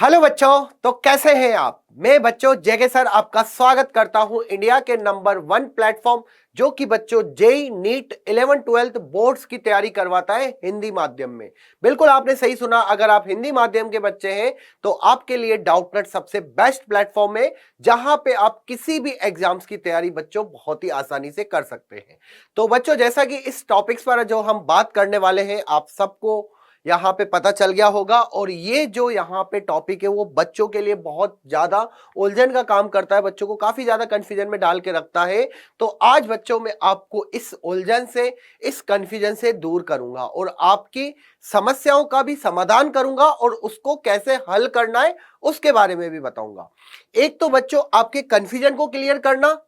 Hello बच्चों, तो कैसे हैं आप। मैं बच्चों जेके सर आपका स्वागत करता हूं इंडिया के नंबर 1 प्लेटफॉर्म जो कि बच्चों जेई नीट 11-12 बोर्ड्स की तैयारी करवाता है हिंदी माध्यम में। बिल्कुल आपने सही सुना, अगर आप हिंदी माध्यम के बच्चे हैं तो आपके लिए डाउटनेट सबसे बेस्ट प्लेटफॉर्म है जहां पे आप किसी भी एग्जाम्स की तैयारी बच्चों बहुत ही आसानी से कर सकते हैं। तो बच्चों जैसा कि इस टॉपिक्स पर जो हम बात करने वाले हैं आप सबको यहाँ पे पता चल गया होगा, और ये जो यहाँ पे टॉपिक है वो बच्चों के लिए बहुत ज्यादा उलझन का काम करता है, बच्चों को काफी ज्यादा कंफ्यूजन में डाल के रखता है। तो आज बच्चों में आपको इस उलझन से, इस कंफ्यूजन से दूर करूंगा और आपकी समस्याओं का भी समाधान करूंगा और उसको कैसे हल करना है उसके बारे में भी बताऊंगा। एक तो बच्चों आपके कंफ्यूजन को क्लियर करना,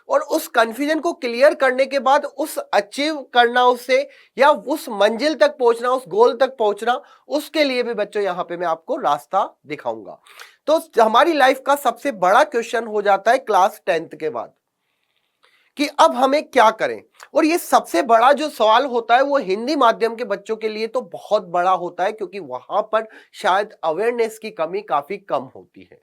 और उस कंफ्यूजन को क्लियर करने के बाद उस अचीव करना उससे, या उस मंजिल तक पहुंचना, उस गोल तक पहुंचना, उसके लिए भी बच्चों यहां पे मैं आपको रास्ता दिखाऊंगा। तो हमारी लाइफ का सबसे बड़ा क्वेश्चन हो जाता है क्लास 10th के बाद कि अब हमें क्या करें। और ये सबसे बड़ा जो सवाल होता है वो हिंदी माध्यम के बच्चों के लिए तो बहुत बड़ा होता है, क्योंकि वहां पर शायद अवेयरनेस की कमी काफी कम होती है।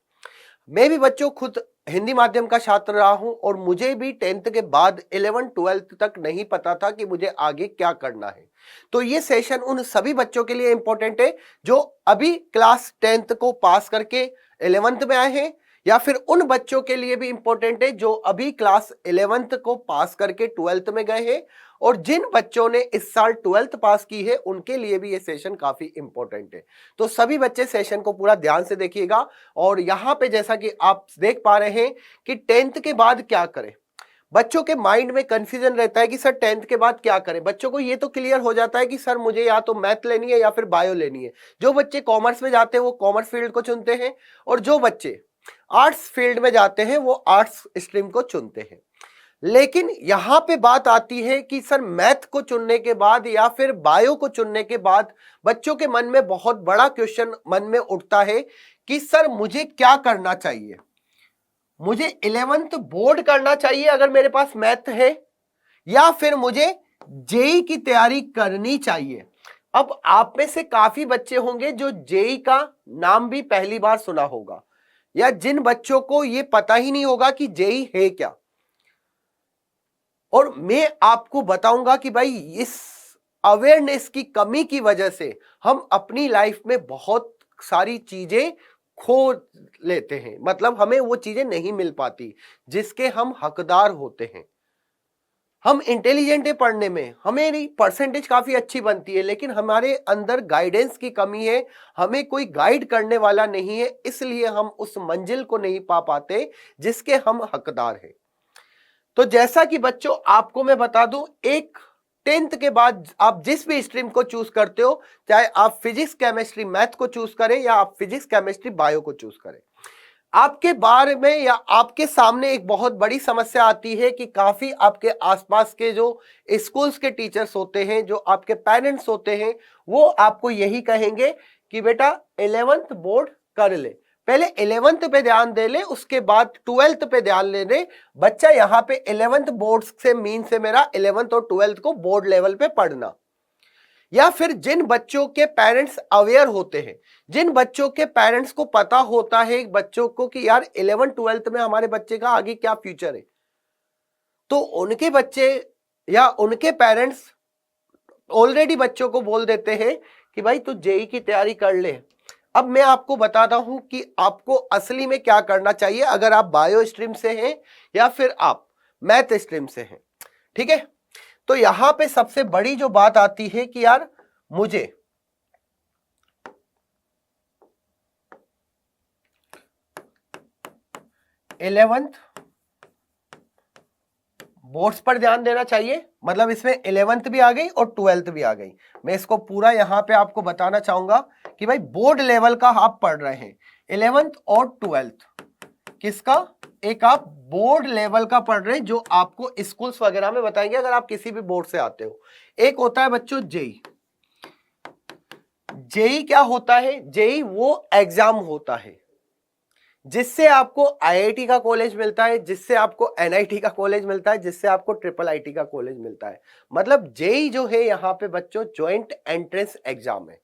मैं भी बच्चों खुद हिंदी माध्यम का छात्र रहा हूं और मुझे भी 10th के बाद 11-12 तक नहीं पता था कि मुझे आगे क्या करना है। तो ये सेशन उन सभी बच्चों के लिए इंपॉर्टेंट है जो अभी क्लास 10th को पास करके 11th में आए हैं, या फिर उन बच्चों के लिए भी इंपॉर्टेंट है जो अभी क्लास 11th को पास करके 12th में गए हैं, और जिन बच्चों ने इस साल 12th पास की है उनके लिए भी ये सेशन काफी इंपॉर्टेंट है। तो सभी बच्चे सेशन को पूरा ध्यान से देखिएगा। और यहां पे जैसा कि आप देख पा रहे हैं कि 10th के बाद क्या करें, बच्चों के माइंड में कंफ्यूजन रहता है कि सर 10th के बाद क्या करें। बच्चों को ये तो क्लियर हो जाता है कि सर मुझे या तो मैथ लेनी है या फिर बायो लेनी है। जो बच्चे कॉमर्स में जाते हैं वो कॉमर्स फील्ड को चुनते हैं, और जो बच्चे आर्ट्स फील्ड में जाते हैं वो आर्ट्स स्ट्रीम को चुनते हैं। लेकिन यहां पे बात आती है कि सर मैथ को चुनने के बाद या फिर बायो को चुनने के बाद बच्चों के मन में बहुत बड़ा क्वेश्चन मन में उठता है कि सर मुझे क्या करना चाहिए। मुझे 11th बोर्ड करना चाहिए अगर मेरे पास मैथ है, या फिर मुझे जेई की तैयारी करनी चाहिए। अब आप में से काफी बच्चे होंगे जो जेई का नाम भी पहली बार सुना होगा, या जिन बच्चों को यह पता ही नहीं होगा कि जेई है क्या। और मैं आपको बताऊंगा कि भाई इस अवेयरनेस की कमी की वजह से हम अपनी लाइफ में बहुत सारी चीजें खो लेते हैं, मतलब हमें वो चीजें नहीं मिल पाती जिसके हम हकदार होते हैं। हम इंटेलिजेंट है पढ़ने में, हमेरी परसेंटेज काफी अच्छी बनती है, लेकिन हमारे अंदर गाइडेंस की कमी है, हमें कोई गाइड करने वाला नहीं है, इसलिए हम उस मंजिल को नहीं पा पाते जिसके हम हकदार हैं। तो जैसा कि बच्चों आपको मैं बता दूं, एक 10th के बाद आप जिस भी स्ट्रीम को चूज करते हो, चाहे आप फिजिक्स केमिस्ट्री मैथ को चूज करें या आप फिजिक्स केमिस्ट्री बायो को चूज करें, आपके बारे में या आपके सामने एक बहुत बड़ी समस्या आती है कि काफी आपके आसपास के जो स्कूल्स के टीचर्स होते हैं, जो आपके पेरेंट्स होते हैं, वो आपको यही कहेंगे कि बेटा 11th बोर्ड कर ले, पहले 11th पे ध्यान दे ले, उसके बाद 12th पे ध्यान ले ले। बच्चा यहाँ पे 11th बोर्ड से मीन से मेरा 11th और 12th को बोर्ड लेवल पे पढ़ना। या फिर जिन बच्चों के पेरेंट्स अवेयर होते हैं, जिन बच्चों के पेरेंट्स को पता होता है बच्चों को कि यार 11-12 में हमारे बच्चे का आगे क्या फ्यूचर है, तो उनके बच्चे या उनके पेरेंट्स ऑलरेडी बच्चों को बोल देते हैं कि भाई तू जेई की तैयारी कर ले। अब मैं आपको बताता हूं कि आपको असली में क्या करना चाहिए अगर आप बायो स्ट्रीम से हैं या फिर आप मैथ स्ट्रीम से हैं। ठीक है, तो यहां पे सबसे बड़ी जो बात आती है कि यार मुझे इलेवेंथ बोर्ड्स पर ध्यान देना चाहिए, मतलब इसमें 11th भी आ गई और 12th भी आ गई। मैं इसको पूरा यहां पे आपको बताना चाहूंगा कि भाई बोर्ड लेवल का आप पढ़ रहे हैं 11th और 12th, किसका, एक आप बोर्ड लेवल का पढ़ रहे हैं जो आपको स्कूल्स वगैरह में बताएंगे अगर आप किसी भी बोर्ड से आते हो। एक होता है बच्चों जेई। जेई क्या होता है, जेई वो एग्जाम होता है जिससे आपको आईआईटी का कॉलेज मिलता है, जिससे आपको एनआईटी का कॉलेज मिलता है, जिससे आपको ट्रिपल आईटी का कॉलेज मिलता है। मतलब जेई जो है यहाँ पे बच्चों ज्वाइंट एंट्रेंस एग्जाम है।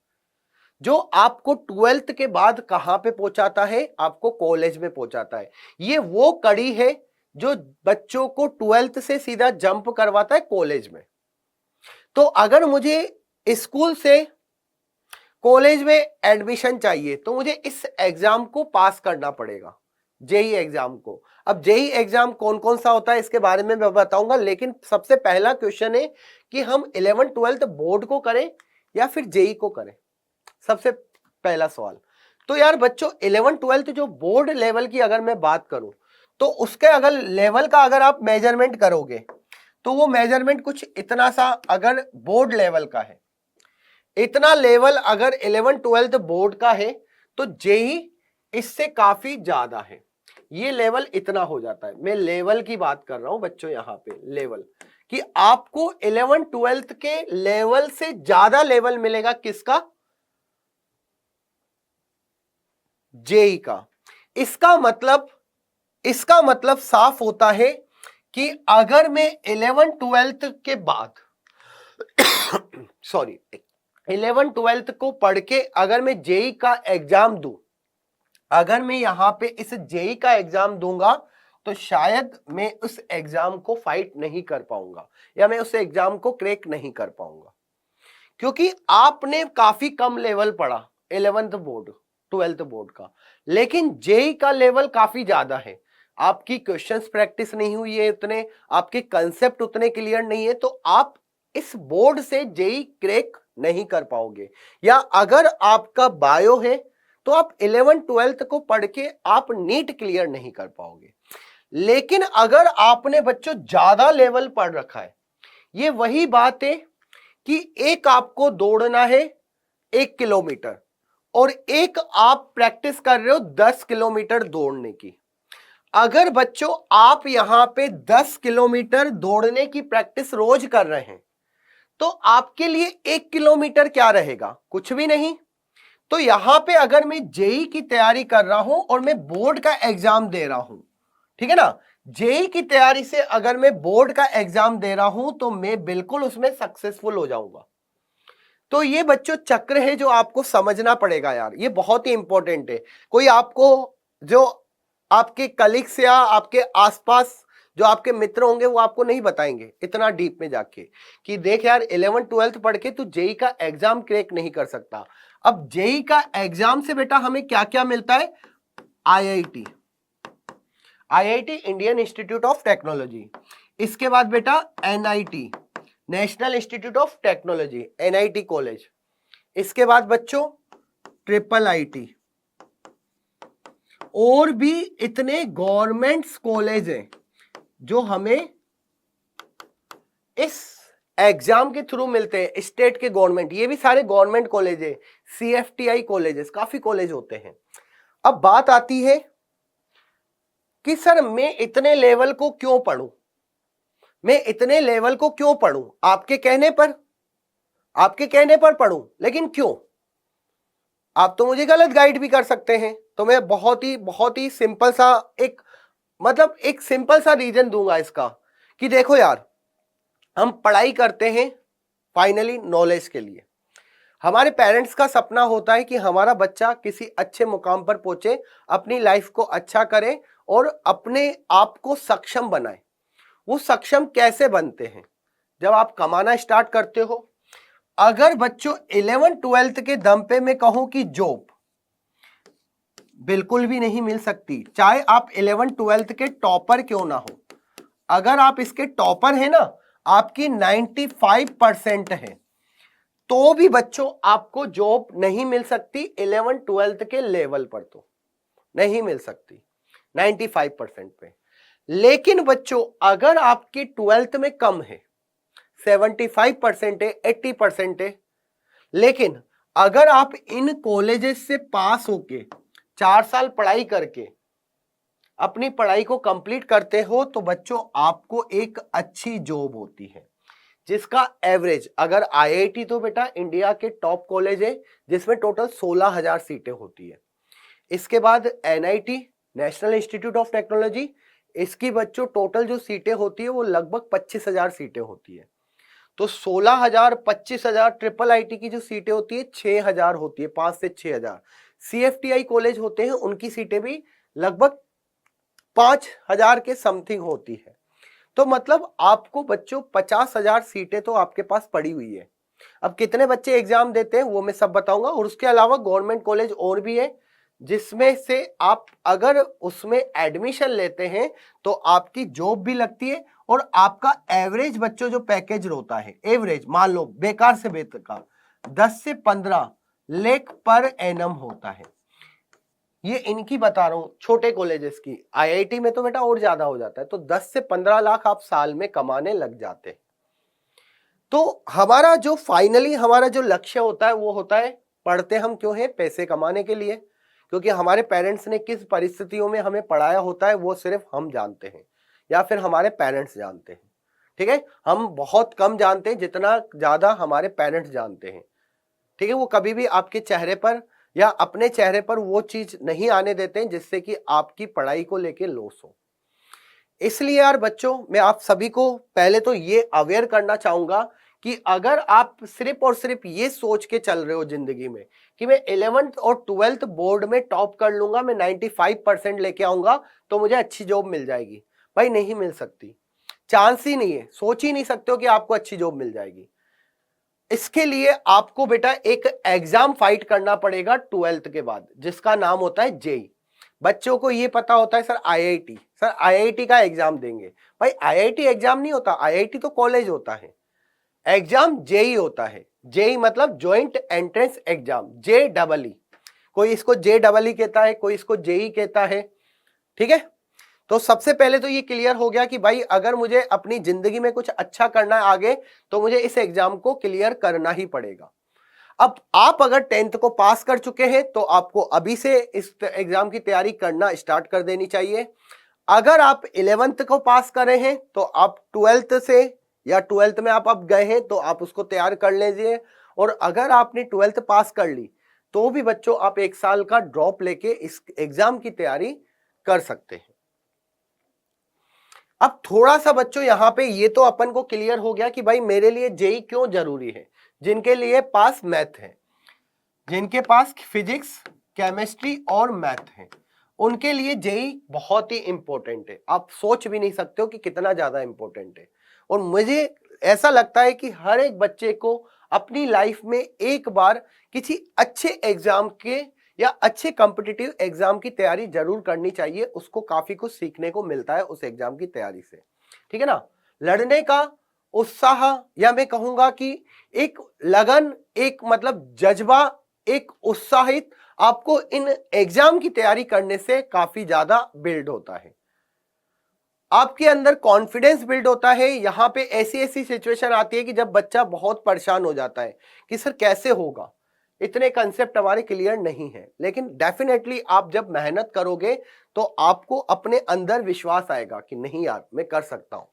जो आपको ट्वेल्थ के बाद कहां पे पहुंचाता है, आपको कॉलेज में पहुंचाता है। ये वो कड़ी है जो बच्चों को ट्वेल्थ से सीधा जंप करवाता है कॉलेज में। तो अगर मुझे स्कूल से कॉलेज में एडमिशन चाहिए तो मुझे इस एग्जाम को पास करना पड़ेगा, जेई एग्जाम को। अब जेई एग्जाम कौन कौन सा होता है इसके बारे में मैं बताऊंगा, लेकिन सबसे पहला क्वेश्चन है कि हम 11 12 बोर्ड को करें या फिर जेई को करें, सबसे पहला सवाल। तो यार बच्चों 11 12 जो बोर्ड लेवल की अगर मैं बात करूं तो उसके अगर लेवल का अगर आप मेजरमेंट करोगे तो वो मेजरमेंट कुछ इतना सा अगर बोर्ड लेवल का है, इतना लेवल अगर 11 12 बोर्ड का है तो जेई इससे काफी ज्यादा है। ये लेवल इतना हो जाता है, मैं लेवल की बात कर रहा हूं बच्चों, यहां पे लेवल कि आपको 11 12 के लेवल से ज्यादा लेवल मिलेगा किसका, जेई का। इसका मतलब साफ होता है कि अगर मैं 11 12 के बाद सॉरी 11 12 को पढ़ के अगर मैं जेई का एग्जाम दूं, अगर मैं यहां पे इस जेई का एग्जाम दूंगा तो शायद मैं उस एग्जाम को फाइट नहीं कर पाऊंगा या मैं उस एग्जाम को क्रैक नहीं कर पाऊंगा, क्योंकि आपने काफी कम लेवल पढ़ा 11th बोर्ड 12th बोर्ड का, लेकिन जेई का लेवल काफी ज्यादा है। आपकी क्वेश्चंस प्रैक्टिस नहीं हुई है उतने, आपके कंसेप्ट उतने क्लियर नहीं है, तो आप इस बोर्ड से जेई क्रैक नहीं कर पाओगे। या अगर आपका बायो है तो आप 11 12 को पढ़ के आप नीट क्लियर नहीं कर पाओगे। लेकिन अगर आपने बच्चों ज्यादा लेवल पढ़ रखा है, ये वही बात है कि एक आपको दौड़ना है 1 किलोमीटर और एक आप प्रैक्टिस कर रहे हो 10 किलोमीटर दौड़ने की। अगर बच्चों आप यहां पे 10 किलोमीटर दौड़ने की प्रैक्टिस रोज कर रहे हैं तो आपके लिए 1 किलोमीटर क्या रहेगा, कुछ भी नहीं। तो यहां पे अगर मैं जेई की तैयारी कर रहा हूं और मैं बोर्ड का एग्जाम दे रहा हूं, ठीक है ना, जेई की तैयारी से अगर मैं बोर्ड का एग्जाम दे रहा हूं तो मैं बिल्कुल उसमें सक्सेसफुल हो जाऊंगा। तो ये बच्चों चक्र है जो आपको समझना पड़ेगा यार, ये बहुत ही इंपॉर्टेंट है। कोई आपको, जो आपके कलीग्स या आपके आसपास जो आपके मित्र होंगे वो आपको नहीं बताएंगे इतना डीप में जाके कि देख यार 11 12 पढ़ के तू जेई का एग्जाम क्रैक नहीं कर सकता। अब जेई का एग्जाम से बेटा हमें क्या क्या मिलता है, IIT, IIT Indian institute of technology, इसके बाद बेटा NIT national institute of technology NIT college, इसके बाद बच्चों ट्रिपल आईटी, और भी इतने गवर्नमेंट्स कॉलेज हैं जो हमें इस एग्जाम के थ्रू मिलते हैं, स्टेट के गवर्नमेंट, ये भी सारे गवर्नमेंट कॉलेज है, सीएफटीआई कॉलेजेस, काफी कॉलेज होते हैं। अब बात आती है कि सर मैं इतने लेवल को क्यों पढ़ूं, मैं इतने लेवल को क्यों पढ़ूं, आपके कहने पर पढ़ूं, लेकिन क्यों? आप तो मुझे गलत गाइड भी कर सकते हैं, तो मैं बहुत ही सिंपल सा एक सिंपल सा रीजन दूंगा इसका कि देखो यार, हम पढ़ाई करते हैं फाइनली नॉलेज के लिए। हमारे पेरेंट्स का सपना होता है कि हमारा बच्चा किसी अच्छे मुकाम पर पहुंचे, अपनी लाइफ को अच्छा करे और अपने आप को सक्षम बनाए। वो सक्षम कैसे बनते हैं, जब आप कमाना स्टार्ट करते हो। अगर बच्चों 11 12 के दम पे मैं कहूं कि जॉब बिल्कुल भी नहीं मिल सकती, चाहे आप 11 12 के टॉपर क्यों ना हो, अगर आप इसके टॉपर है ना, आपकी 95% है, तो भी बच्चों आपको जॉब नहीं मिल सकती 11 12 के लेवल पर, तो नहीं मिल सकती 95% पे। लेकिन बच्चों अगर आपकी 12th में कम है, 75% है, 80% है, लेकिन अगर आप इन कॉलेजेस से पास होके 4 साल पढ़ाई करके अपनी पढ़ाई को कंप्लीट करते हो तो बच्चों आपको एक अच्छी जॉब होती है, जिसका एवरेज, अगर आईआईटी तो बेटा इंडिया के टॉप कॉलेज है जिसमें टोटल 16,000 सीटें होती है। इसके बाद NIT national institute of technology, इसकी बच्चों टोटल जो सीटें होती है वो लगभग 25,000 सीटें होती है। तो 16,000 25,000 ट्रिपल आईटी की जो सीटें होती है 6,000 होती है, 5 से 6,000। सीएफटीआई कॉलेज होते हैं उनकी सीटें भी लगभग 5,000 के समथिंग होती है। तो मतलब आपको बच्चों 50,000 सीटें तो आपके पास पड़ी हुई है। अब कितने बच्चे एग्जाम देते हैं वो मैं सब बताऊंगा। और उसके अलावा गवर्नमेंट कॉलेज और भी है जिसमें से आप अगर उसमें एडमिशन लेते हैं तो आपकी जॉब भी लगती है और आपका एवरेज बच्चों जो पैकेज होता है, एवरेज मान लो बेकार से बेकार 10 से 15 लाख पर एनम होता है। ये इनकी बता रहा हूं छोटे कॉलेजेस की। आईआईटी में तो बेटा और ज्यादा हो जाता है। तो 10 से 15 लाख आप साल में कमाने लग जाते हैं। तो हमारा जो फाइनली हमारा जो लक्ष्य होता है वो होता है, पढ़ते हम क्यों हैं? पैसे कमाने के लिए। क्योंकि हमारे पेरेंट्स ने किस परिस्थितियों में हमें पढ़ाया होता है वो सिर्फ हम जानते हैं या फिर हमारे पेरेंट्स जानते हैं। ठीक है, हम बहुत कम जानते हैं जितना ज्यादा हमारे पेरेंट्स जानते हैं। ठीक है, वो कभी भी आपके चेहरे पर या अपने चेहरे पर वो चीज नहीं आने देते हैं जिससे कि आपकी पढ़ाई को लेके लॉस हो। इसलिए यार बच्चों मैं आप सभी को पहले तो ये अवेयर करना चाहूंगा कि अगर आप सिर्फ और सिर्फ ये सोच के चल रहे हो जिंदगी में कि मैं 11th और 12th बोर्ड में टॉप कर लूंगा, मैं 95% लेके आऊंगा तो मुझे अच्छी जॉब मिल जाएगी, भाई नहीं मिल सकती। चांस ही नहीं है, सोच ही नहीं सकते हो कि आपको अच्छी जॉब मिल जाएगी। इसके लिए आपको बेटा एक एग्जाम फाइट करना पड़ेगा 12th के बाद जिसका नाम होता है जेई। बच्चों को ये पता होता है सर आईआईटी, सर आईआईटी का एग्जाम देंगे। भाई आईआईटी एग्जाम नहीं होता, आईआईटी तो कॉलेज होता है। एग्जाम जेई होता है। जेई मतलब ज्वाइंट एंट्रेंस एग्जाम, JEE। कोई इसको JEE कहता है, कोई इसको जेई कहता है। ठीक है, तो सबसे पहले तो ये क्लियर हो गया कि भाई अगर मुझे अपनी जिंदगी में कुछ अच्छा करना है आगे तो मुझे इस एग्जाम को क्लियर करना ही पड़ेगा। अब आप अगर 10th को पास कर चुके हैं तो आपको अभी से इस एग्जाम की तैयारी करना स्टार्ट कर देनी चाहिए। अगर आप 11th को पास कर रहे हैं तो आप 12th से या 12th में आप अब गए हैं तो आप उसको तैयार कर लीजिए। और अगर आपने 12th पास कर ली तो भी बच्चों आप 1 साल का ड्रॉप लेके इस एग्जाम की तैयारी कर सकते हैं। अब थोड़ा सा बच्चों यहां पे ये तो अपन को क्लियर हो गया कि भाई मेरे लिए जेई क्यों जरूरी है। जिनके लिए पास मैथ है, जिनके पास फिजिक्स केमिस्ट्री और मैथ है, उनके लिए जेई बहुत ही इंपॉर्टेंट है। आप सोच भी नहीं सकते हो कि कितना ज्यादा इंपॉर्टेंट है। और मुझे ऐसा लगता है कि हर एक बच्चे को अपनी लाइफ में एक बार किसी अच्छे एग्जाम के या अच्छे कॉम्पिटिटिव एग्जाम की तैयारी जरूर करनी चाहिए। उसको काफी कुछ सीखने को मिलता है उस एग्जाम की तैयारी से। ठीक है ना, लड़ने का उत्साह या मैं कहूंगा कि एक लगन, एक मतलब जज्बा, एक उत्साहित आपको इन एग्जाम की तैयारी करने से काफी ज्यादा बिल्ड होता है। आपके अंदर कॉन्फिडेंस बिल्ड होता है। यहां पे ऐसी ऐसी सिचुएशन आती है कि जब बच्चा बहुत परेशान हो जाता है कि सर कैसे होगा, इतने कंसेप्ट हमारे क्लियर नहीं है। लेकिन डेफिनेटली आप जब मेहनत करोगे तो आपको अपने अंदर विश्वास आएगा कि नहीं यार मैं कर सकता हूं।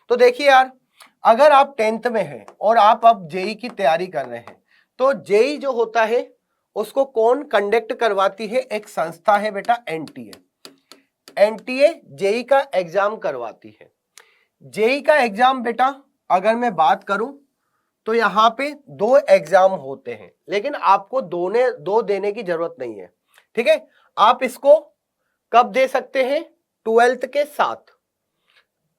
तो देखिए यार, अगर आप 10th में हैं और आप अब जेई की तैयारी कर रहे हैं तो जेई जो होता है उसको कौन कंडक्ट करवाती है? एक संस्था है बेटा एनटीए। एनटीए जेई का एग्जाम करवाती है। जेई का एग्जाम बेटा अगर मैं बात करूं तो यहां पे 2 एग्जाम होते हैं, लेकिन आपको दो देने की जरूरत नहीं है। ठीक है, आप इसको कब दे सकते हैं? 12th के साथ।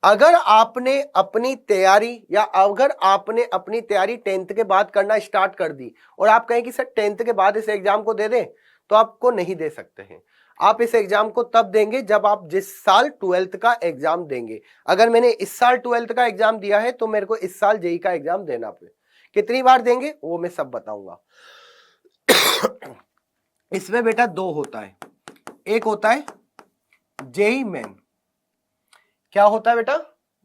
अगर आपने अपनी तैयारी या अगर आपने अपनी तैयारी 10th के बाद करना स्टार्ट कर दी और आप कहें कि सर 10th के बाद इस एग्जाम को दे दें, तो आपको नहीं दे सकते हैं। आप इस एग्जाम को तब देंगे जब आप जिस साल 12th का एग्जाम देंगे। अगर मैंने इस साल 12th का एग्जाम दिया है तो मेरे को इस साल जेई का एग्जाम देना पे कितनी बार देंगे वो मैं सब बताऊंगा। इसमें बेटा 2 होता है। एक होता है जेई मेन। क्या होता है बेटा?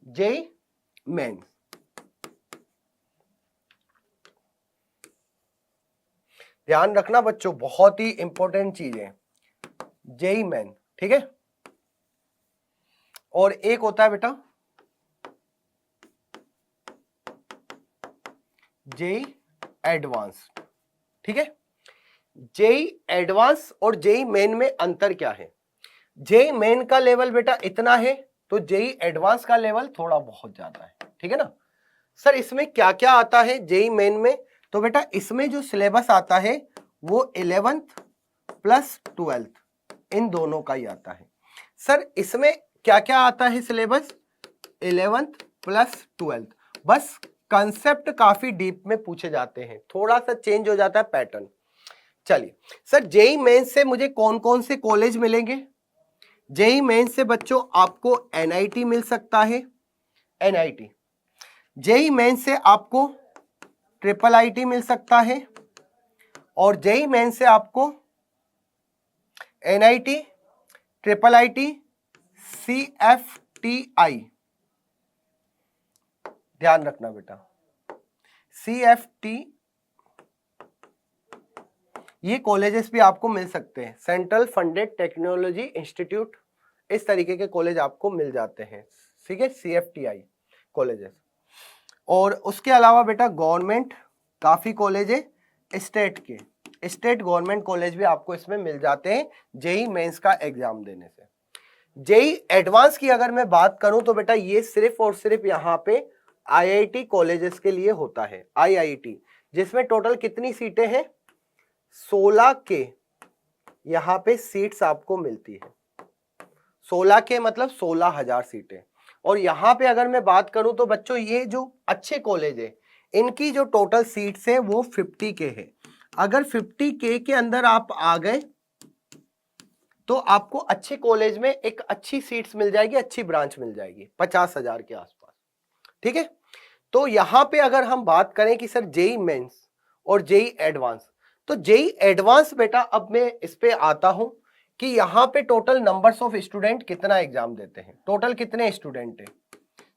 JEE Main. ध्यान रखना बच्चों, बहुत ही इंपॉर्टेंट चीज है जेई मेन। ठीक है, और एक होता है बेटा जेई एडवांस। ठीक है, जेई एडवांस और जेई मेन में अंतर क्या है? जेई मेन का लेवल बेटा इतना है तो जेई एडवांस का लेवल थोड़ा बहुत ज्यादा है। ठीक है ना, सर इसमें क्या क्या आता है जेई मेन में? तो बेटा इसमें जो सिलेबस आता है वो 11th प्लस 12th इन दोनों का ही आता है। सर इसमें क्या क्या आता है सिलेबस? 11th plus 12th। बस कंसेप्ट काफी डीप में पूछे जाते हैं, थोड़ा सा चेंज हो जाता है पैटर्न। चलिए सर जेई मेंस से मुझे कौन कौन से कॉलेज मिलेंगे? जेई मेंस से बच्चों आपको एनआईटी मिल सकता है, एनआईटी। जेई मेंस से आपको ट्रिपल आईटी मिल सकता है, और जेई मेंस से आपको एनआईटी, ट्रिपल आईटी, सीएफटीआई, ध्यान रखना बेटा, सीएफटी, ये कॉलेजेस भी आपको मिल सकते हैं, सेंट्रल फंडेड टेक्नोलॉजी इंस्टीट्यूट, इस तरीके के कॉलेज आपको मिल जाते हैं, ठीक है, सीएफटीआई कॉलेजेस। और उसके अलावा बेटा गवर्नमेंट काफी कॉलेज है, स्टेट के, स्टेट गवर्नमेंट कॉलेज भी आपको इसमें मिल जाते हैं जेई मेंस का एग्जाम देने से। जेई एडवांस की अगर मैं बात करूं तो बेटा ये सिर्फ और सिर्फ यहाँ पे आईआईटी कॉलेजेस के लिए होता है, आईआईटी, जिसमें टोटल कितनी सीटें हैं? 16 के यहाँ पे सीट्स आपको मिलती है, 16 के मतलब 16,000 सीटें। और यहाँ पे अगर मैं बात करूं तो बच्चों ये जो अच्छे कॉलेज है इनकी जो टोटल सीट्स है वो 50 के है। अगर 50 के अंदर आप आ गए तो आपको अच्छे कॉलेज में एक अच्छी सीट्स मिल जाएगी, अच्छी ब्रांच मिल जाएगी 50,000 के आसपास, ठीक है। तो यहां पे अगर हम बात करें कि सर जेई मेंस और जेई एडवांस, तो जेई एडवांस बेटा अब मैं इस पे आता हूं कि यहां पे टोटल नंबर्स ऑफ स्टूडेंट कितना एग्जाम देते हैं, टोटल कितने स्टूडेंट है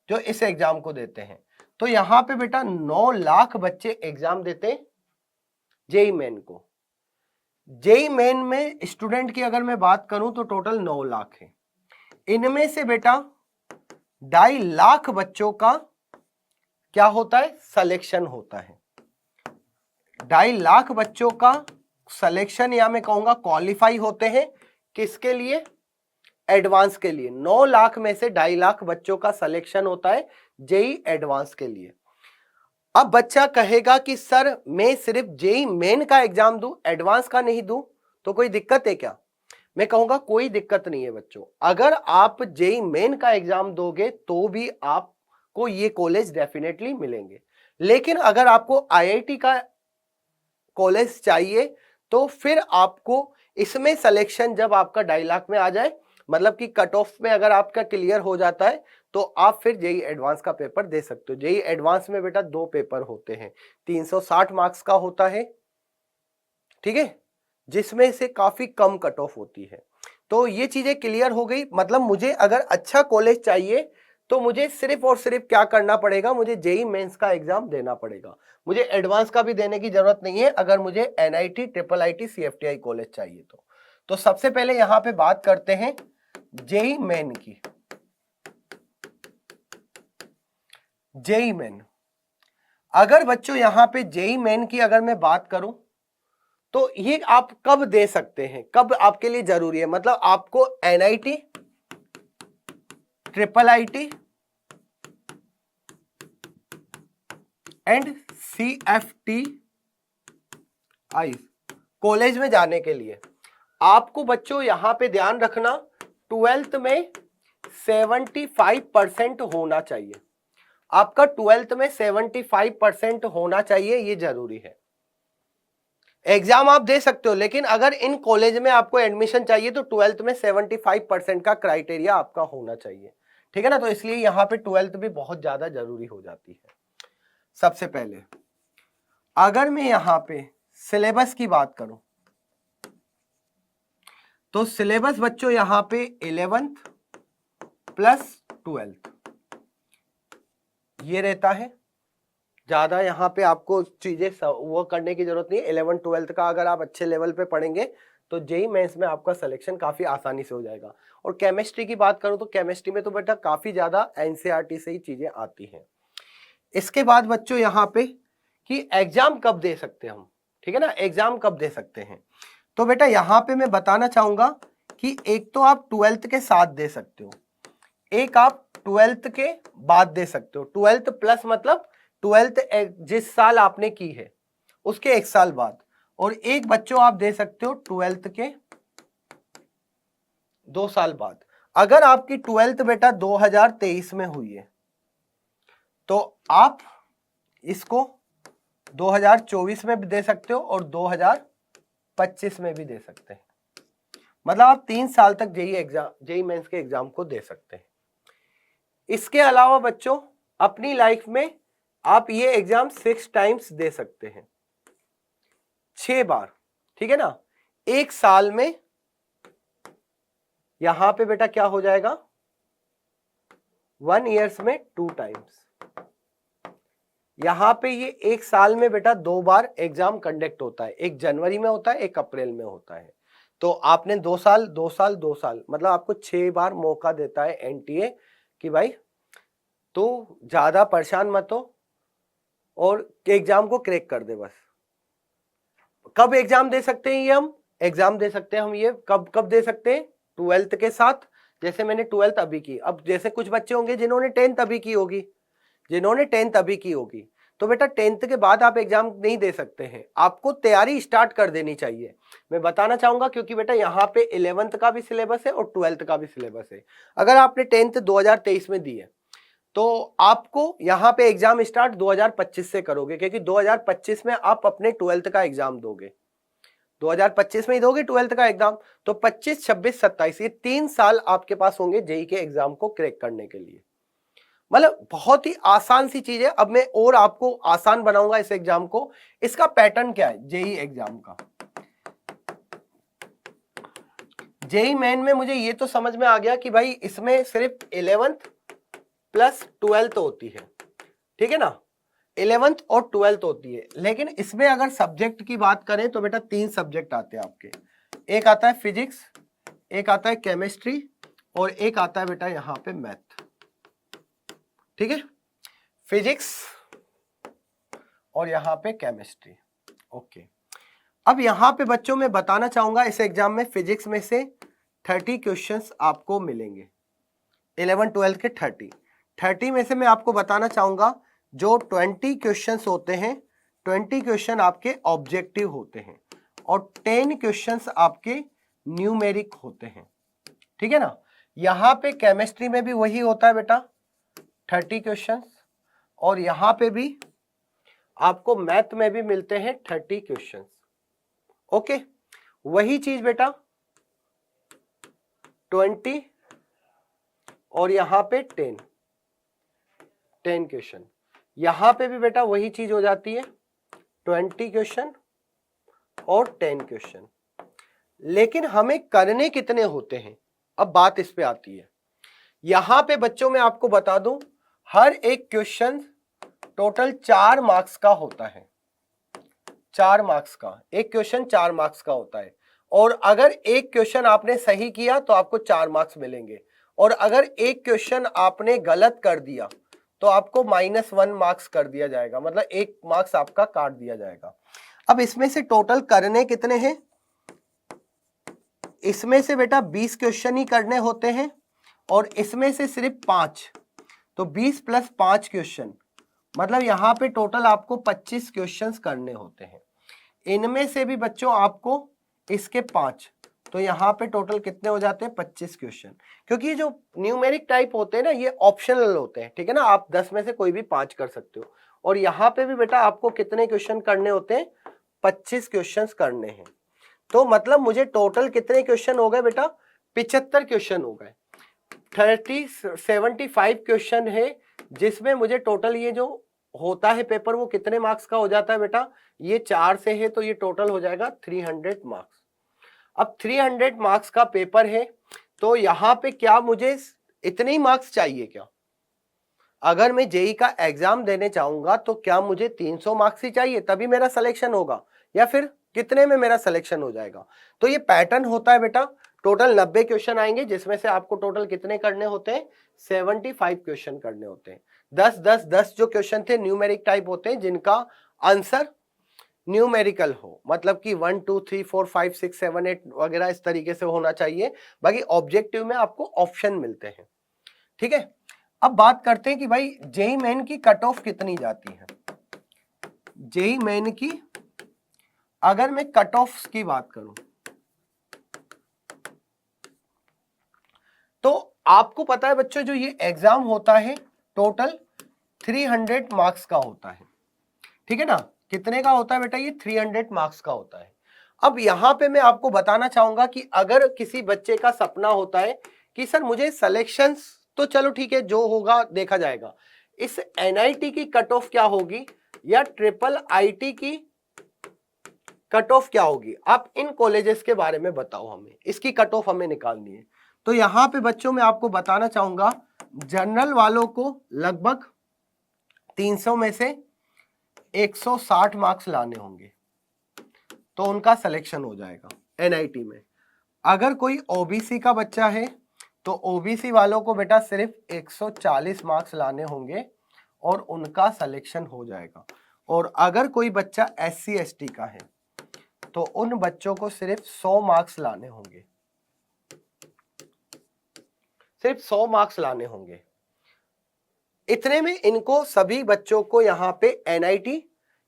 जो इस एग्जाम को देते हैं। तो यहां पे बेटा 9 लाख बच्चे एग्जाम देते हैं जेई मेन को। जेई मेन में स्टूडेंट की अगर मैं बात करूं तो टोटल 9 लाख है। इनमें से बेटा 2.5 लाख बच्चों का क्या होता है? सिलेक्शन होता है। 2.5 लाख बच्चों का सिलेक्शन या मैं कहूंगा क्वालिफाई होते हैं, किसके लिए? एडवांस के लिए। 9 लाख में से 2.5 लाख बच्चों का सिलेक्शन होता है जेई एडवांस के लिए। अब बच्चा कहेगा कि सर मैं सिर्फ जेई मेन का एग्जाम दूं, एडवांस का नहीं दूं, तो कोई दिक्कत है क्या? मैं कहूंगा कोई दिक्कत नहीं है बच्चों। अगर आप जेई मेन का एग्जाम दोगे तो भी आपको ये कॉलेज डेफिनेटली मिलेंगे, लेकिन अगर आपको आईआईटी का कॉलेज चाहिए तो फिर आपको इसमें सिलेक्शन जब आपका 2.5 लाख में आ जाए, मतलब कि कट ऑफ में अगर आपका क्लियर हो जाता है तो आप फिर जेई एडवांस का पेपर दे सकते हो। जेई एडवांस में बेटा 2 पेपर होते हैं, 360 मार्क्स का होता है, ठीक है, जिसमें से काफी कम कट ऑफ होती है। तो ये चीजें क्लियर हो गई। मतलब मुझे अगर अच्छा कॉलेज चाहिए तो मुझे सिर्फ और सिर्फ क्या करना पड़ेगा? मुझे जेई मेंस का एग्जाम देना पड़ेगा, मुझे एडवांस का भी देने की जरूरत नहीं है अगर मुझे एनआईटी, ट्रिपल आईटी, सीएफटीआई कॉलेज चाहिए तो सबसे पहले यहां पे बात करते हैं जेई मेन की। जेई मेन, अगर बच्चों यहां पे जेई मेन की अगर मैं बात करूं तो ये आप कब दे सकते हैं, कब आपके लिए जरूरी है? मतलब आपको NIT, triple IT and CFTI college में जाने के लिए आपको बच्चों यहां पे ध्यान रखना 12th में 75% होना चाहिए। आपका 12th में 75% होना चाहिए, ये जरूरी है। एग्जाम आप दे सकते हो, लेकिन अगर इन कॉलेज में आपको एडमिशन चाहिए तो 12th में 75% का क्राइटेरिया आपका होना चाहिए, ठीक है ना। तो इसलिए यहां पे 12th भी बहुत ज्यादा जरूरी हो जाती है। सबसे पहले अगर मैं यहां पे सिलेबस की बात करूं तो सिलेबस बच्चों यहां पे 11th प्लस 12th ये रहता है। ज्यादा यहाँ पे आपको चीजें वो करने की जरूरत नहीं है। 11th 12th का अगर आप अच्छे लेवल पे पढ़ेंगे तो जेई मेंस में आपका सिलेक्शन काफी आसानी से हो जाएगा। और केमिस्ट्री की बात करूं तो केमिस्ट्री में तो बेटा काफी ज्यादा एनसीईआरटी से ही चीजें आती हैं। इसके बाद बच्चों यहाँ पे कि एग्जाम कब दे सकते हैं हम, ठीक है ना, एग्जाम कब दे सकते हैं? तो बेटा यहाँ पे मैं बताना चाहूंगा कि एक तो आप 12th के साथ दे सकते हो, एक आप 12th के बाद दे सकते हो। 12th प्लस मतलब ट्वेल्थ जिस साल आपने की है उसके 1 साल बाद, और एक बच्चों आप दे सकते हो ट्वेल्थ के 2 साल बाद। अगर आपकी ट्वेल्थ बेटा 2023 में हुई है तो आप इसको 2024 में भी दे सकते हो और 2025 में भी दे सकते हैं। मतलब आप 3 साल तक जेई मेंस के एग्जाम को दे सकते हैं। इसके अलावा बच्चों अपनी लाइफ में आप ये एग्जाम 6 टाइम्स दे सकते हैं, 6 बार, ठीक है ना। 1 साल में यहां पे बेटा क्या हो जाएगा, 1 ईयर्स में 2 टाइम्स। यहां पे ये 1 साल में बेटा 2 बार एग्जाम कंडक्ट होता है, एक जनवरी में होता है, एक अप्रैल में होता है। तो आपने 2 साल 2 साल 2 साल मतलब आपको 6 बार मौका देता है एनटीए कि भाई तो ज्यादा परेशान मत हो और एग्जाम को क्रैक कर दे बस। कब एग्जाम दे सकते हैं ये हम एग्जाम दे सकते हैं हम ये कब कब दे सकते हैं, ट्वेल्थ के साथ। जैसे मैंने ट्वेल्थ अभी की, अब जैसे कुछ बच्चे होंगे जिन्होंने 10th अभी की होगी, जिन्होंने 10th अभी की होगी, तो बेटा 10th के बाद आप एग्जाम नहीं दे सकते हैं, आपको तैयारी स्टार्ट कर देनी चाहिए। मैं बताना चाहूंगा क्योंकि बेटा यहाँ पे 11th का भी सिलेबस है और 12th का भी सिलेबस है। अगर आपने 10th 2023 में दी है तो आपको यहाँ पे एग्जाम स्टार्ट 2025 से करोगे, क्योंकि 2025 में आप अपने 12th का एग्जाम दोगे, 2025 में ही दोगे 12th का एग्जाम। तो 25, 26, 27 ये 3 साल आपके पास होंगे जेई के एग्जाम को क्रैक करने के लिए। मतलब बहुत ही आसान सी चीज है। अब मैं और आपको आसान बनाऊंगा इस एग्जाम को। इसका पैटर्न क्या है जेई एग्जाम का, जेई मेन में मुझे ये तो समझ में आ गया कि भाई इसमें सिर्फ 11th प्लस 12th होती है, ठीक है ना, 11th और 12th होती है। लेकिन इसमें अगर सब्जेक्ट की बात करें तो बेटा 3 सब्जेक्ट आते हैं आपके, एक आता है फिजिक्स, एक आता है केमिस्ट्री और एक आता है बेटा यहां पे मैथ, ठीक है, फिजिक्स और यहां पे केमिस्ट्री। ओके, अब यहां पे बच्चों में बताना चाहूंगा इस एग्जाम में फिजिक्स में से 30 क्वेश्चंस आपको मिलेंगे, 11 12 के 30 में से मैं आपको बताना चाहूंगा जो 20 क्वेश्चंस होते हैं, 20 क्वेश्चन आपके ऑब्जेक्टिव होते हैं और 10 क्वेश्चंस आपके न्यूमेरिक होते हैं, ठीक है ना। यहां पे केमिस्ट्री में भी वही होता है बेटा 30 क्वेश्चंस और यहां पे भी आपको मैथ में भी मिलते हैं 30 क्वेश्चंस। ओके, वही चीज बेटा 20 और यहां पे 10 क्वेश्चन, यहां पे भी बेटा वही चीज हो जाती है 20 क्वेश्चन और 10 क्वेश्चन। लेकिन हमें करने कितने होते हैं, अब बात इस पे आती है। यहां पे बच्चों में आपको बता दूं हर एक क्वेश्चन टोटल 4 मार्क्स का होता है, 4 मार्क्स का, एक क्वेश्चन 4 मार्क्स का होता है। और अगर एक क्वेश्चन आपने सही किया तो आपको 4 मार्क्स मिलेंगे और अगर एक क्वेश्चन आपने गलत कर दिया तो आपको -1 मार्क्स कर दिया जाएगा, मतलब 1 मार्क्स आपका काट दिया जाएगा। अब इसमें से टोटल करने कितने हैं, इसमें से बेटा 20 क्वेश्चन ही करने होते हैं और इसमें से सिर्फ 5, तो 20 + 5 क्वेश्चन, मतलब यहां पे टोटल आपको 25 क्वेश्चंस करने होते हैं। इनमें से भी बच्चों आपको इसके 5, तो यहां पे टोटल कितने हो जाते हैं 25 क्वेश्चन। क्योंकि जो न्यूमेरिक टाइप होते हैं ना ये ऑप्शनल होते हैं, ठीक है ना, आप 10 में से कोई भी 5 कर सकते हो। और यहां पे भी बेटा आपको कितने क्वेश्चन करने होते हैं, 25 क्वेश्चंस करने हैं। तो मतलब मुझे टोटल कितने क्वेश्चन हो गए बेटा, 75 क्वेश्चन हो गए। 75 क्वेश्चन है जिसमें मुझे टोटल ये जो होता है पेपर वो कितने मार्क्स का हो जाता है बेटा, ये 4 से है तो ये टोटल हो जाएगा 300 मार्क्स। अब 300 मार्क्स का पेपर है तो यहां पे क्या मुझे इतने ही मार्क्स चाहिए क्या, अगर मैं जेई का एग्जाम देने चाहूंगा तो क्या मुझे 300 मार्क्स ही चाहिए तभी मेरा सिलेक्शन होगा या फिर कितने में मेरा सिलेक्शन हो जाएगा। तो ये पैटर्न होता है बेटा, टोटल 90 क्वेश्चन आएंगे जिसमें से आपको टोटल कितने करने होते हैं, 75 क्वेश्चन करने होते हैं। 10 जो क्वेश्चन थे न्यूमेरिक टाइप होते हैं जिनका आंसर न्यूमेरिकल हो, मतलब कि 1 2 3 4 5 6 7 8 वगैरह इस तरीके से होना चाहिए। बाकी ऑब्जेक्टिव में आपको ऑप्शन मिलते हैं, ठीक है। अब बात करते हैं कि भाई जेई मेन की कट ऑफ कितनी जाती है। जेई मेन की अगर मैं कट ऑफ की बात करूं तो आपको पता है बच्चों, जो ये एग्जाम होता है टोटल 300 मार्क्स का होता है, ठीक है ना। कितने का होता है बेटा? ये 300 मार्क्स का होता है। अब यहां पे मैं आपको बताना चाहूंगा कि अगर किसी बच्चे का सपना होता है कि सर मुझे सिलेक्शंस, तो चलो ठीक है, जो होगा देखा जाएगा। इस एनआईटी की कट ऑफ क्या होगी या ट्रिपल आईटी की कट ऑफ क्या होगी, आप इन कॉलेजेस के बारे में बताओ, हमें इसकी कट ऑफ हमें निकालनी है। तो यहां पे बच्चों मैं आपको बताना चाहूंगा, जनरल वालों को लगभग 300 में से 160 मार्क्स लाने होंगे तो उनका सिलेक्शन हो जाएगा एनआईटी में। अगर कोई ओबीसी का बच्चा है तो ओबीसी वालों को बेटा सिर्फ 140 मार्क्स लाने होंगे और उनका सिलेक्शन हो जाएगा। और अगर कोई बच्चा एससी एसटी का है तो उन बच्चों को सिर्फ 100 मार्क्स लाने होंगे, सिर्फ 100 मार्क्स लाने होंगे। इतने में इनको सभी बच्चों को यहाँ पे एनआईटी,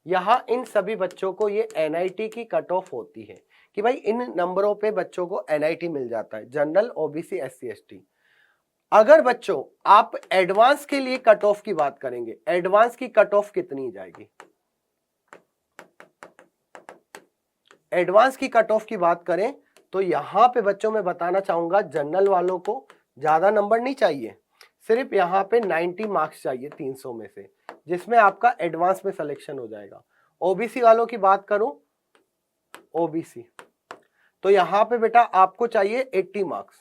यहां इन सभी बच्चों को ये एनआईटी की कट ऑफ होती है कि भाई इन नंबरों पे बच्चों को एनआईटी मिल जाता है, जनरल ओबीसी एससी एसटी। अगर बच्चों आप एडवांस के लिए कट ऑफ की बात करेंगे, एडवांस की कट ऑफ कितनी जाएगी? एडवांस की कट ऑफ की बात करें तो यहां पे बच्चों में बताना चाहूंगा, जनरल वालों को ज्यादा नंबर नहीं चाहिए, सिर्फ यहां पे 90 मार्क्स चाहिए 300 में से, जिसमें आपका एडवांस में सिलेक्शन हो जाएगा। ओबीसी वालों की बात करूं, ओबीसी तो यहां पे बेटा आपको चाहिए 80 मार्क्स।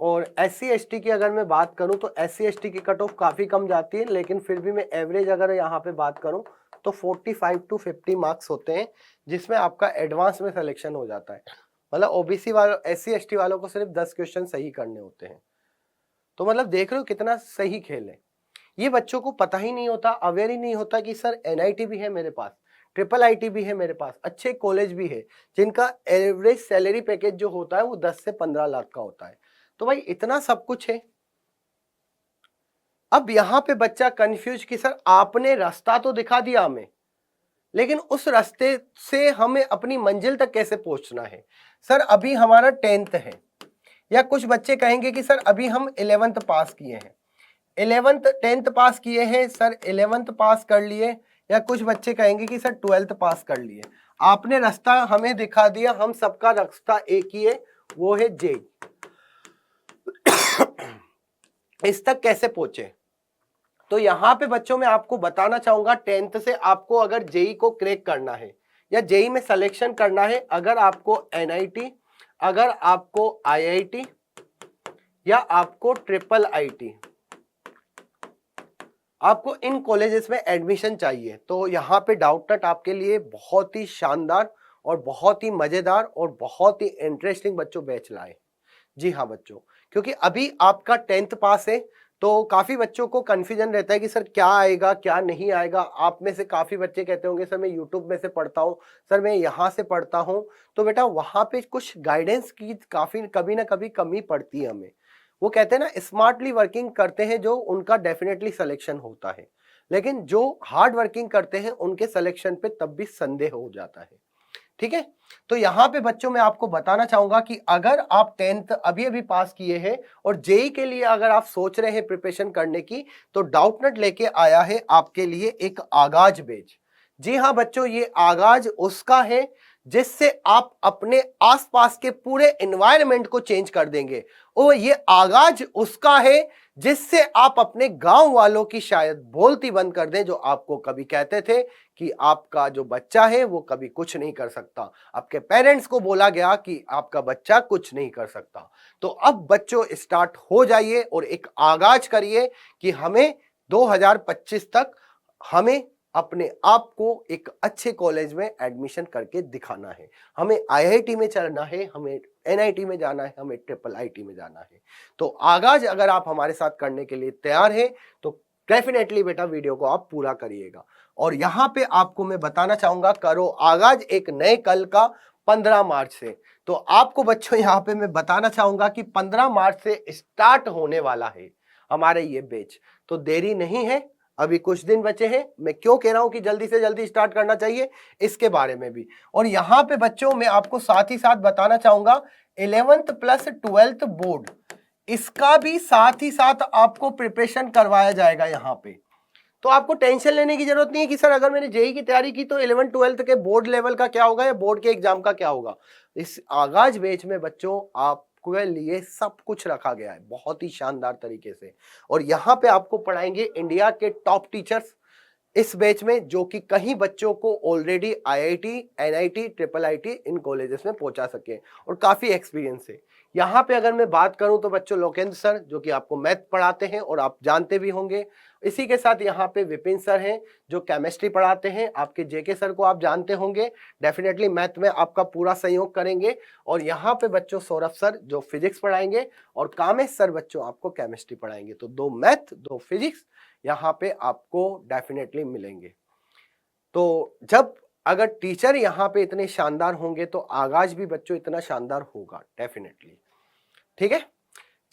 और एससी एसटी की अगर मैं बात करूं तो एससी एसटी की कट ऑफ काफी कम जाती है, लेकिन फिर भी मैं एवरेज अगर यहां पे बात करूं तो 45 टू 50 मार्क्स होते हैं, जिसमें आपका एडवांस में सिलेक्शन हो जाता है। मतलब ओबीसी वालों, एससी एसटी वालों को सिर्फ 10 क्वेश्चन सही करने होते हैं। तो मतलब देख रहे हो कितना सही खेल है। ये बच्चों को पता ही नहीं होता, अवेयर ही नहीं होता कि सर एनआईटी भी है मेरे पास, ट्रिपल आईटी भी है मेरे पास, अच्छे कॉलेज भी है जिनका एवरेज सैलरी पैकेज जो होता है वो 10 से 15 लाख का होता है। तो भाई इतना सब कुछ है। अब यहां पे बच्चा कंफ्यूज कि सर आपने रास्ता तो दिखा दिया हमें, लेकिन उस रास्ते से हमें अपनी मंजिल तक कैसे पहुंचना है। सर अभी हमारा 10th है, या कुछ बच्चे कहेंगे कि सर अभी हम 11th पास किए हैं, 11th 10th पास किए हैं सर, 11th पास कर लिए, या कुछ बच्चे कहेंगे कि सर 12th पास कर लिए। आपने रास्ता हमें दिखा दिया, हम सबका रास्ता एक ही है, वो है जेई। इस तक कैसे पहुंचे? तो यहां पे बच्चों में आपको बताना चाहूंगा, 10th से आपको अगर जेई को क्रैक करना है या जेई में सिलेक्शन करना है, अगर आपको एनआईटी, अगर आपको आईआईटी या आपको ट्रिपल आईटी, आपको इन कॉलेजेस में एडमिशन चाहिए, तो यहाँ पे डाउटनट आपके लिए बहुत ही शानदार और बहुत ही मजेदार और बहुत ही इंटरेस्टिंग बच्चों बैच लाए। जी हाँ बच्चों, क्योंकि अभी आपका 10th पास है तो काफी बच्चों को कंफ्यूजन रहता है कि सर क्या आएगा क्या नहीं आएगा। आप में से काफी बच्चे कहते होंगे सर मैं यूट्यूब में से पढ़ता हूँ, सर मैं यहाँ से पढ़ता हूँ, तो बेटा वहां पे कुछ गाइडेंस की काफी कभी ना कभी कमी पड़ती है हमें। वो कहते हैं ना, स्मार्टली वर्किंग करते हैं जो उनका डेफिनेटली सिलेक्शन होता है, लेकिन जो हार्ड वर्किंग करते हैं उनके सिलेक्शन पे तब भी संदेह हो जाता है। ठीक है, तो यहां पे बच्चों मैं आपको बताना चाहूंगा कि अगर आप 10th अभी अभी पास किए हैं और जेई के लिए अगर आप सोच रहे हैं प्रिपरेशन करने की, तो डाउटनट लेके आया है आपके लिए एक आगाज बैच। जी हां बच्चों, ये आगाज उसका है जिससे आप अपने आसपास के पूरे एनवायरनमेंट को चेंज कर देंगे, और ये आगाज उसका है जिससे आप अपने गांव वालों की शायद बोलती बंद कर दें, जो आपको कभी कहते थे कि आपका जो बच्चा है वो कभी कुछ नहीं कर सकता। आपके पेरेंट्स को बोला गया कि आपका बच्चा कुछ नहीं कर सकता। तो अब बच्चों स्टार्ट हो जाइए और एक आगाज करिए कि हमें 2025 तक हमें अपने आप को एक अच्छे कॉलेज में एडमिशन करके दिखाना है। हमें आईआईटी में चलना है, हमें एनआईटी में जाना है, हमें ट्रिपल आईटी में जाना है। तो आगाज अगर आप हमारे साथ करने के लिए तैयार हैं तो डेफिनेटली बेटा वीडियो को आप पूरा करिएगा। और यहां पे आपको मैं बताना चाहूंगा, करो आगाज एक नए कल का 15 मार्च से। तो आपको बच्चों यहाँ पे मैं बताना चाहूंगा कि 15 मार्च से स्टार्ट होने वाला है हमारे ये बैच। तो देरी नहीं है, अभी कुछ दिन बचे हैं। मैं क्यों कह रहा हूं कि जल्दी से जल्दी स्टार्ट करना चाहिए, इसके बारे में भी। और यहाँ पे बच्चों मैं आपको साथ ही साथ बताना चाहूंगा 11th प्लस 12th बोर्ड, इसका भी साथ ही साथ आपको प्रिपरेशन करवाया जाएगा यहाँ पे। तो आपको टेंशन लेने की जरूरत नहीं है कि सर अगर मैंने जेई की तैयारी की तो 11th-12th के बोर्ड लेवल का क्या होगा या बोर्ड के एग्जाम का क्या होगा। इस आगाज बैच में बच्चों आपके लिए सब कुछ रखा गया है बहुत ही शानदार तरीके से। और यहाँ पे आपको पढ़ाएंगे इंडिया के टॉप टीचर्स इस बैच में, जो कि कहीं बच्चों को already IIT, NIT, triple IT in colleges में पहुंचा सके और काफी एक्सपीरियंस है। यहाँ पे अगर मैं बात करूं तो बच्चों लोकेंद्र सर जो कि आपको मैथ पढ़ाते हैं और आप जानते भी होंगे। इसी के साथ यहाँ पे विपिन सर हैं जो केमिस्ट्री पढ़ाते हैं, आपके जेके सर को आप जानते होंगे, डेफिनेटली मैथ में आपका पूरा सहयोग करेंगे। और यहाँ पे बच्चों सौरभ सर जो फिजिक्स पढ़ाएंगे और कामेश सर बच्चों आपको केमिस्ट्री पढ़ाएंगे। तो 2 मैथ 2 फिजिक्स यहाँ पे आपको डेफिनेटली मिलेंगे। तो जब अगर टीचर यहाँ पे इतने शानदार होंगे तो आगाज भी बच्चों इतना शानदार होगा डेफिनेटली। ठीक है,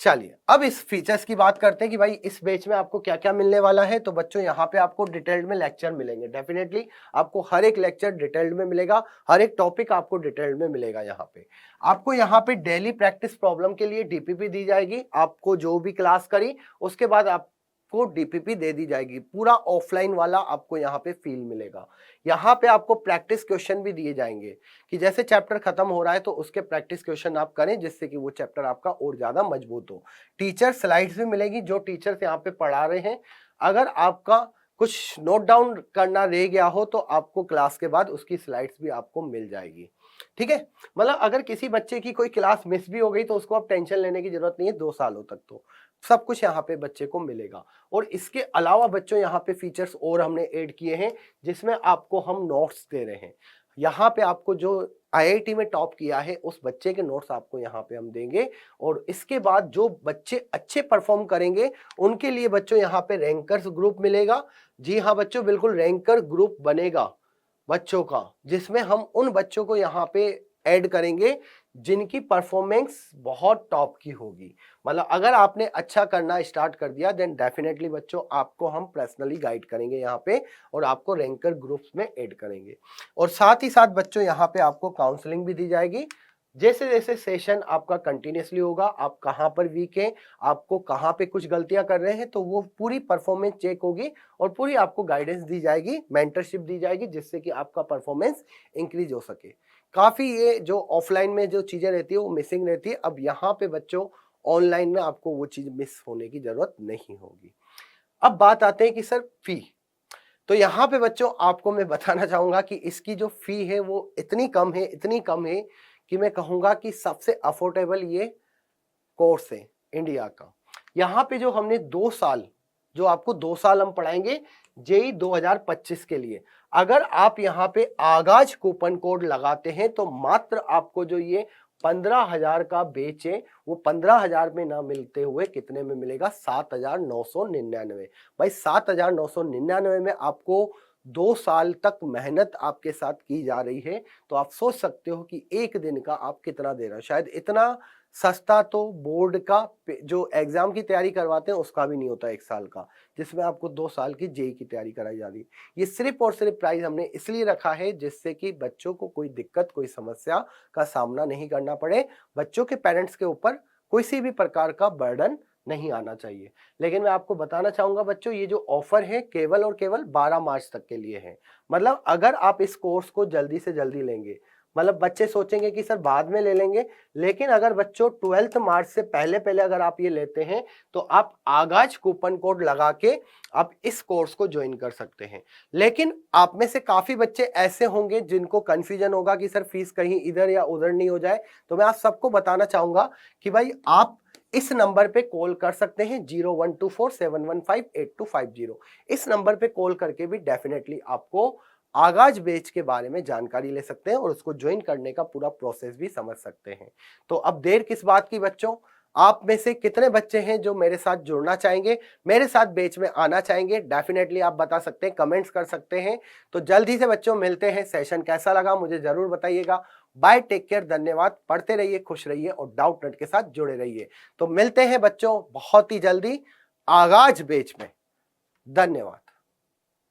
चलिए अब इस फीचर्स की बात करते हैं कि भाई इस बैच में आपको क्या क्या मिलने वाला है। तो बच्चों यहाँ पे आपको डिटेल्ड में लेक्चर मिलेंगे, डेफिनेटली आपको हर एक लेक्चर डिटेल्ड में मिलेगा, हर एक टॉपिक आपको डिटेल्ड में मिलेगा। आपको यहाँ पे डेली प्रैक्टिस प्रॉब्लम के लिए डीपीपी दी जाएगी। आपको जो भी क्लास करी उसके बाद आपको डीपीपी दे दी जाएगी, पूरा ऑफलाइन वाला आपको यहाँ पे फील मिलेगा। यहाँ पे आपको प्रैक्टिस क्वेश्चन भी दिए जाएंगे कि जैसे चैप्टर खत्म हो रहा है तो उसके प्रैक्टिस क्वेश्चन आप करें जिससे कि वो चैप्टर आपका और ज्यादा मजबूत हो। टीचर स्लाइड्स भी मिलेगी, जो टीचर्स यहाँ पे पढ़ा रहे हैं अगर आपका कुछ नोट डाउन करना रह गया हो तो आपको क्लास के बाद उसकी स्लाइड्स भी आपको मिल जाएगी। ठीक है, मतलब अगर किसी बच्चे की कोई क्लास मिस भी हो गई तो उसको आप टेंशन लेने की जरूरत नहीं है, 2 सालों तक तो सब कुछ यहाँ पे बच्चे को मिलेगा। और इसके अलावा बच्चों यहाँ पे फीचर्स और हमने ऐड किए हैं जिसमें आपको हम नोट्स दे रहे हैं। यहाँ पे आपको जो आईआईटी में टॉप किया है उस बच्चे के नोट्स आपको यहाँ पे हम देंगे। और इसके बाद जो बच्चे अच्छे परफॉर्म करेंगे उनके लिए बच्चों यहाँ पे रैंकर्स ग्रुप मिलेगा। जी हाँ बच्चों, बिल्कुल रैंकर ग्रुप बनेगा बच्चों का, जिसमें हम उन बच्चों को यहाँ पे ऐड करेंगे जिनकी परफॉर्मेंस बहुत टॉप की होगी। मतलब अगर आपने अच्छा करना स्टार्ट कर दिया देन डेफिनेटली बच्चों आपको हम पर्सनली गाइड करेंगे यहाँ पे और आपको रैंकर ग्रुप्स में ऐड करेंगे। और साथ ही साथ बच्चों यहाँ पे आपको काउंसलिंग भी दी जाएगी। जैसे जैसे सेशन आपका कंटिन्यूसली होगा, आप कहाँ पर वीक हैं, आपको कहाँ पे कुछ गलतियां कर रहे हैं, तो वो पूरी परफॉर्मेंस चेक होगी और पूरी आपको गाइडेंस दी जाएगी, मेंटरशिप दी जाएगी जिससे कि आपका परफॉर्मेंस इंक्रीज हो सके। काफी ये जो ऑफलाइन में जो चीजें रहती है वो मिसिंग रहती है, अब यहाँ पे बच्चों ऑनलाइन में आपको वो चीज मिस होने की जरूरत नहीं होगी। अब बात आते हैं कि सर फी। तो यहाँ पे बच्चों आपको मैं बताना चाहूंगा कि इसकी जो फी है वो इतनी कम है, इतनी कम है कि मैं कहूंगा कि सबसे अफोर्डेबल ये कोर्स है इंडिया का। यहाँ पे जो हमने 2 साल, जो आपको 2 साल हम पढ़ाएंगे जेई 2025 के लिए, अगर आप यहाँ पे आगाज कूपन कोड लगाते हैं तो मात्र आपको जो ये 15,000 का बेच है वो 15,000 में ना मिलते हुए कितने में मिलेगा, 7,999। भाई 7,999 में आपको 2 साल तक मेहनत आपके साथ की जा रही है। तो आप सोच सकते हो कि एक दिन का आप कितना दे रहे हो। शायद इतना सस्ता तो बोर्ड का जो एग्जाम की तैयारी करवाते हैं उसका भी नहीं होता 1 साल का, जिसमें आपको 2 साल की जेई की तैयारी कराई जा रही है। ये सिर्फ और सिर्फ प्राइस हमने इसलिए रखा है जिससे कि बच्चों को कोई दिक्कत, कोई समस्या का सामना नहीं करना पड़े, बच्चों के पेरेंट्स के ऊपर किसी भी प्रकार का बर्डन नहीं आना चाहिए। लेकिन मैं आपको बताना चाहूंगा बच्चों, ये जो ऑफर है केवल और केवल 12 मार्च तक के लिए है। मतलब अगर आप इस कोर्स को जल्दी से जल्दी लेंगे, मतलब बच्चे सोचेंगे कि सर बाद में ले लेंगे, लेकिन अगर बच्चों 12 मार्च से पहले पहले अगर आप ये लेते हैं तो आप आगाज कूपन कोड लगा के आप इस कोर्स को ज्वाइन कर सकते हैं। लेकिन आप में से काफी बच्चे ऐसे होंगे जिनको कंफ्यूजन होगा कि सर फीस कहीं इधर या उधर नहीं हो जाए, तो मैं आप सबको बताना चाहूंगा कि भाई आप इस नंबर पे कॉल कर सकते हैं 012471158250। इस नंबर पे कॉल करके भी डेफिनेटली आपको आगाज बैच के बारे में जानकारी ले सकते हैं और उसको ज्वाइन करने का पूरा प्रोसेस भी समझ सकते हैं। तो अब देर किस बात की बच्चों, आप में से कितने बच्चे हैं जो मेरे साथ जुड़ना चाहेंगे, मेरे साथ बैच में आना चाहेंगे? डेफिनेटली आप बता सकते हैं, कमेंट्स कर सकते हैं। तो जल्द ही से बच्चों मिलते हैं। सेशन कैसा लगा मुझे जरूर बताइएगा। बाय, टेक केयर, धन्यवाद। पढ़ते रहिए, खुश रहिए और डाउट नेट के साथ जुड़े रहिए। तो मिलते हैं बच्चों बहुत ही जल्दी आगाज बैच में। धन्यवाद।